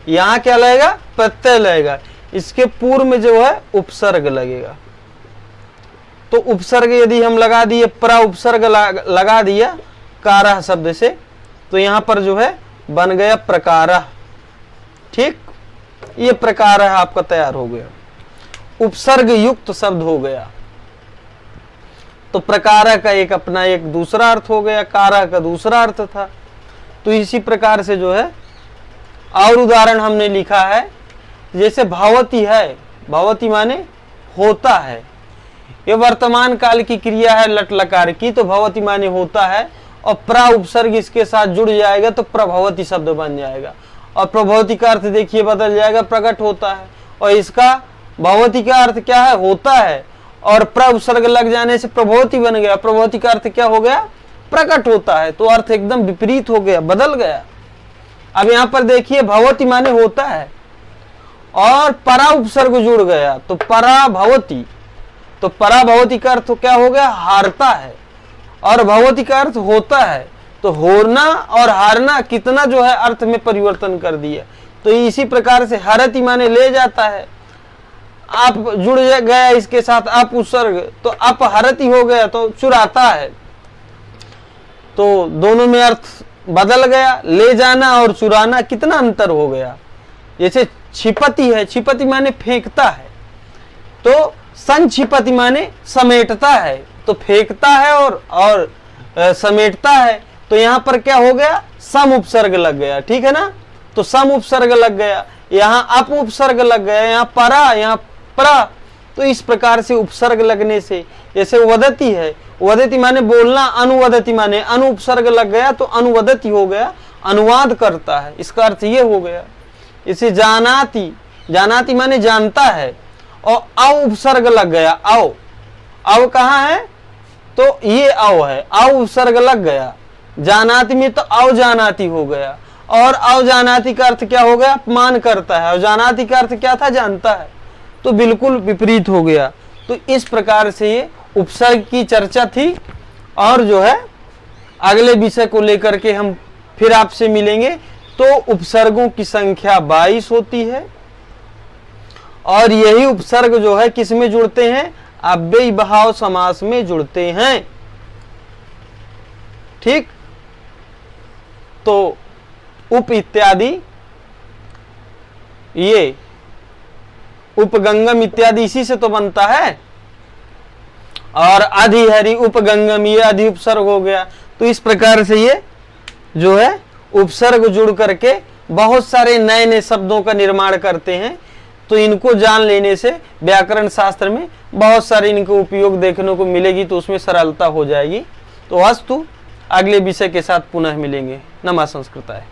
यहां क्या लगेगा? प्रत्यय लगेगा। इसके पूर्व में जो है उपसर्ग लगेगा। तो उपसर्ग यदि हम लगा दिए, प्रा उपसर्ग लगा दिया कारा शब्द से, तो यहां पर जो है बन गया प्रकारः। ठीक, ये प्रकारः आपका तैयार हो गया, उपसर्ग युक्त शब्द हो गया। तो प्रकारः का एक अपना एक दूसरा अर्थ हो गया, कारः का दूसरा अर्थ था। तो इसी प्रकार से जो है और उदाहरण हमने लिखा है, जैसे भवति है, भवति माने होता है, ये वर्तमान काल की क्रिया है लट लकार की, तो भवति माने होता है और प्रा उपसर्ग इसके साथ जुड़ जाएगा तो प्रभवति शब्द बन जाएगा। और प्रभवति का अर्थ देखिए बदल जाएगा, प्रकट होता है। और इसका भवति का अर्थ क्या है? होता है। और प्र उपसर्ग लग जाने से प्रभवती बन गया। प्रभवती का अर्थ क्या हो गया? प्रकट होता है। तो अर्थ एकदम विपरीत हो गया, बदल गया। अब यहां पर देखिए भवती माने होता है और परा उपसर्ग जुड़ गया तो परा भवती। तो परा भवती का अर्थ क्या हो गया? हारता है। और भवती का अर्थ होता है। तो होना और हारना कितना जो है अर्थ में परिवर्तन कर दिया। तो इसी प्रकार से हरति माने ले जाता है, आप जुड़ गया इसके साथ अप उपसर्ग, तो अपहरति हो गया तो चुराता है। तो दोनों में अर्थ बदल गया। ले जाना और चुराना कितना अंतर हो गया। जैसे छिपति है, छिपति माने फेंकता है, तो संक्षिपति माने समेटता है। तो फेंकता है और समेटता है। तो यहां पर क्या हो गया? सम उपसर्ग लग गया, ठीक है ना। तो सम उपसर्ग लग गया, यहां अप उपसर्ग लग गया, यहां परा, यहां परा। तो इस प्रकार से उपसर्ग लगने से, जैसे वदती है, वदती माने बोलना, अनुवदती माने अनु उपसर्ग लग गया तो अनुवदती हो गया, अनुवाद करता है। इसका अर्थ ये हो गया। इसे जानाति, जानाति माने जानता है, और अव उपसर्ग लग गया। अव कहाँ है? तो ये अव है, अव उपसर्ग लग गया। जानाति में तो अव जानाति हो गया, और अव जानाति का अर्थ क्या हो गया? अपमान करता है। और जानाति का अर्थ क्या था? जानता है। तो बिल्कुल विपरीत हो गया। तो इस प्रकार से ये उपसर्ग की चर्चा थी। और जो है अगले विषय को लेकर के हम फिर आपसे मिलेंगे। तो उपसर्गों की संख्या 22 होती है, और यही उपसर्ग जो है किस में जुड़ते हैं? अव्ययी भाव समास में जुड़ते हैं, ठीक। तो उप इत्यादि, ये उपगंगम इत्यादि इसी से तो बनता है। और अधिहरि उपगंगम, ये अधि उपसर्ग हो गया। तो इस प्रकार से ये जो है उपसर्ग जुड़ करके बहुत सारे नए नए शब्दों का निर्माण करते हैं। तो इनको जान लेने से व्याकरण शास्त्र में बहुत सारे इनको उपयोग देखने को मिलेगी, तो उसमें सरलता हो जाएगी। तो अस्तु, अगले विषय के साथ पुनः मिलेंगे। नमः संस्कृताय।